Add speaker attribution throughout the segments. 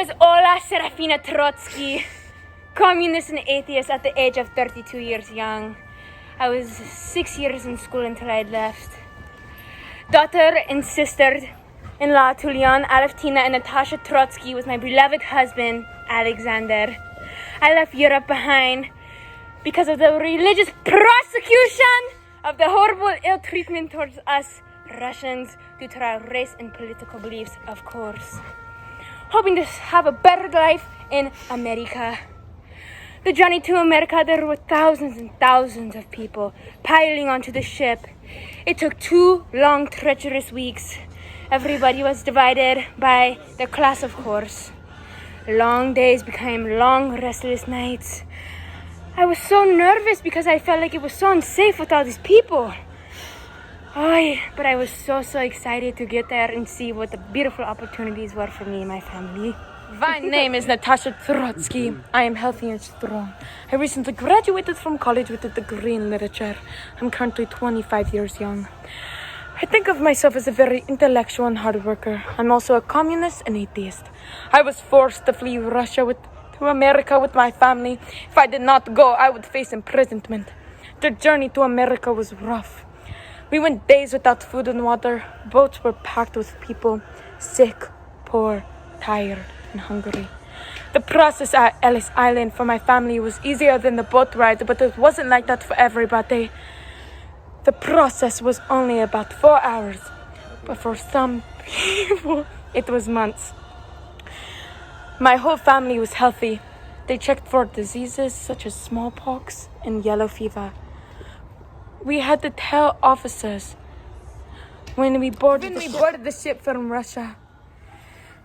Speaker 1: is Ola Serafina Trotsky, communist and atheist at the age of 32 years young. I was 6 years in school until I left. Daughter and sister-in-law to Leon, Aleftina, and Natasha Trotsky with my beloved husband, Alexander. I left Europe behind because of the religious prosecution of the horrible ill treatment towards us Russians due to our race and political beliefs, of course. Hoping to have a better life in America. The journey to America, there were thousands and thousands of people piling onto the ship. It took 2 long, treacherous weeks. Everybody was divided by their class, of course. Long days became long, restless nights. I was so nervous because I felt like it was so unsafe with all these people. But I was so excited to get there and see what the beautiful opportunities were for me and my family.
Speaker 2: My name is Natasha Trotsky. I am healthy and strong. I recently graduated from college with a degree in literature. I'm currently 25 years young. I think of myself as a very intellectual and hard worker. I'm also a communist and atheist. I was forced to flee Russia to America with my family. If I did not go, I would face imprisonment. The journey to America was rough. We went days without food and water. Boats were packed with people, sick, poor, tired, and hungry. The process at Ellis Island for my family was easier than the boat ride, but it wasn't like that for everybody. The process was only about 4 hours, but for some people, it was months. My whole family was healthy. They checked for diseases such as smallpox and yellow fever. We had to tell officers when we boarded the ship from Russia.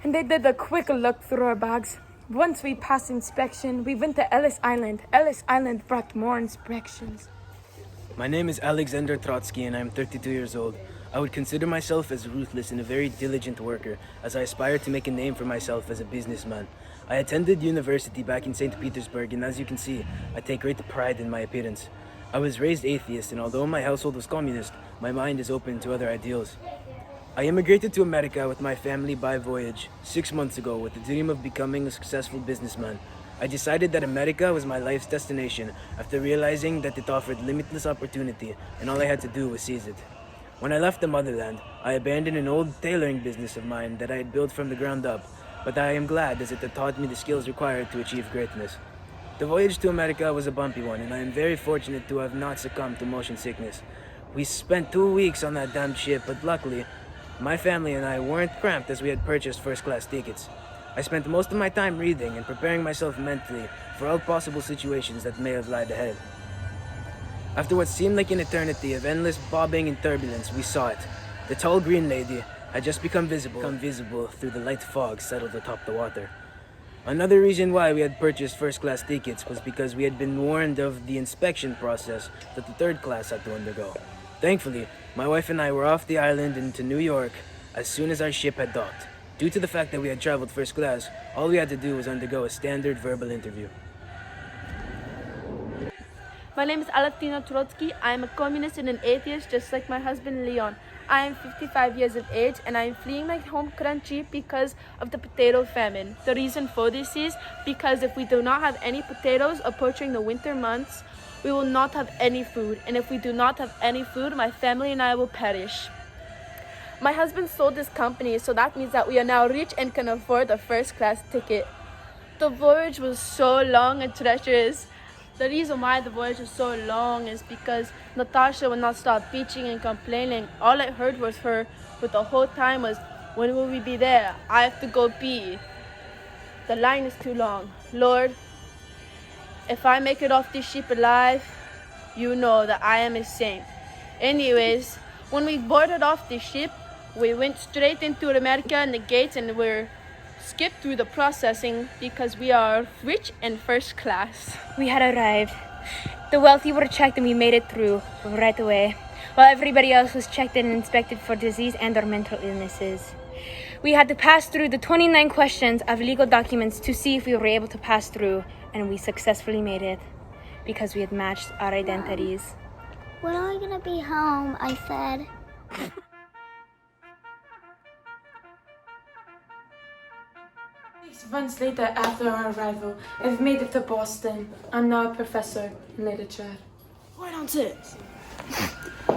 Speaker 2: And they did a quick look through our bags. Once we passed inspection, we went to Ellis Island. Ellis Island brought more inspections.
Speaker 3: My name is Alexander Trotsky and I'm 32 years old. I would consider myself as ruthless and a very diligent worker as I aspire to make a name for myself as a businessman. I attended university back in St. Petersburg and as you can see, I take great pride in my appearance. I was raised atheist and although my household was communist, my mind is open to other ideals. I immigrated to America with my family by voyage 6 months ago with the dream of becoming a successful businessman. I decided that America was my life's destination after realizing that it offered limitless opportunity and all I had to do was seize it. When I left the motherland, I abandoned an old tailoring business of mine that I had built from the ground up, but I am glad as it had taught me the skills required to achieve greatness. The voyage to America was a bumpy one and I am very fortunate to have not succumbed to motion sickness. We spent 2 weeks on that damned ship, but luckily, my family and I weren't cramped as we had purchased first-class tickets. I spent most of my time reading and preparing myself mentally for all possible situations that may have lied ahead. After what seemed like an eternity of endless bobbing and turbulence, we saw it. The tall green lady had just become visible through the light fog settled atop the water. Another reason why we had purchased first-class tickets was because we had been warned of the inspection process that the third class had to undergo. Thankfully, my wife and I were off the island into New York as soon as our ship had docked. Due to the fact that we had traveled first class, all we had to do was undergo a standard verbal interview.
Speaker 4: My name is Aleftina Trotsky. I am a communist and an atheist just like my husband Leon. I am 55 years of age and I am fleeing my home country because of the potato famine. The reason for this is because if we do not have any potatoes approaching the winter months, we will not have any food. And if we do not have any food, my family and I will perish. My husband sold his company, so that means that we are now rich and can afford a first-class ticket. The voyage was so long and treacherous. The reason why the voyage was so long is because Natasha would not stop bitching and complaining. All I heard was her for the whole time was, when will we be there? I have to go pee. The line is too long. Lord, if I make it off this ship alive, you know that I am a saint. Anyways, when we boarded off the ship, we went straight into America and the gates and we're skipped through the processing because we are rich and first class.
Speaker 1: We had arrived. The wealthy were checked and we made it through right away, while everybody else was checked and inspected for disease and or mental illnesses. We had to pass through the 29 questions of legal documents to see if we were able to pass through, and we successfully made it because we had matched our identities.
Speaker 5: When are we gonna be home? I said.
Speaker 2: Months later, after our arrival, I've made it to Boston. I'm now a professor in literature.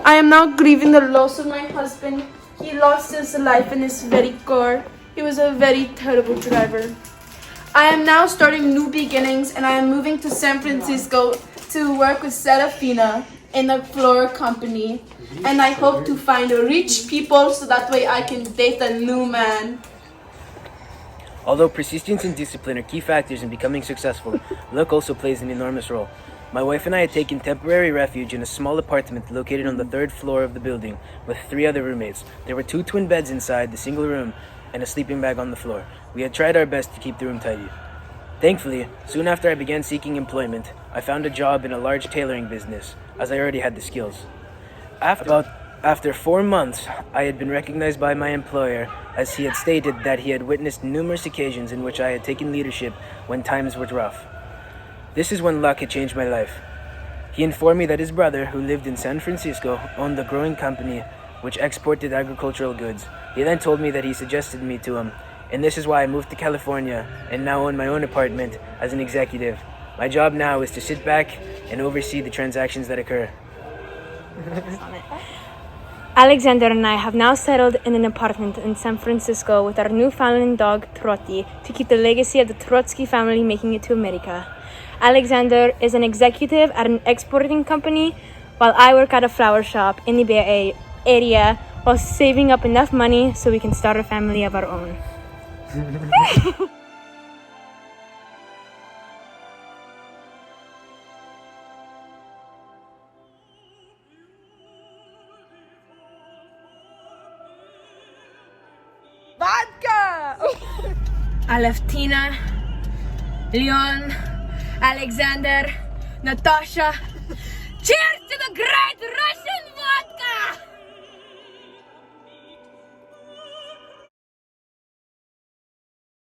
Speaker 4: I am now grieving the loss of my husband. He lost his life in his very car. He was a very terrible driver. I am now starting new beginnings and I am moving to San Francisco to work with Serafina in a flower company. And I hope to find rich people so that way I can date a new man.
Speaker 3: Although persistence and discipline are key factors in becoming successful, luck also plays an enormous role. My wife and I had taken temporary refuge in a small apartment located on the 3rd floor of the building with 3 other roommates. There were 2 twin beds inside the single room and a sleeping bag on the floor. We had tried our best to keep the room tidy. Thankfully, soon after I began seeking employment, I found a job in a large tailoring business, as I already had the skills. After 4 months, I had been recognized by my employer, as he had stated that he had witnessed numerous occasions in which I had taken leadership when times were rough. This is when luck had changed my life. He informed me that his brother, who lived in San Francisco, owned a growing company which exported agricultural goods. He then told me that he suggested me to him, and this is why I moved to California and now own my own apartment as an executive. My job now is to sit back and oversee the transactions that occur.
Speaker 1: Alexander and I have now settled in an apartment in San Francisco with our Newfoundland dog, Trotty, to keep the legacy of the Trotsky family making it to America. Alexander is an executive at an exporting company, while I work at a flower shop in the Bay Area while saving up enough money so we can start a family of our own. Aleftina, Leon, Alexander, Natasha. Cheers to the great Russian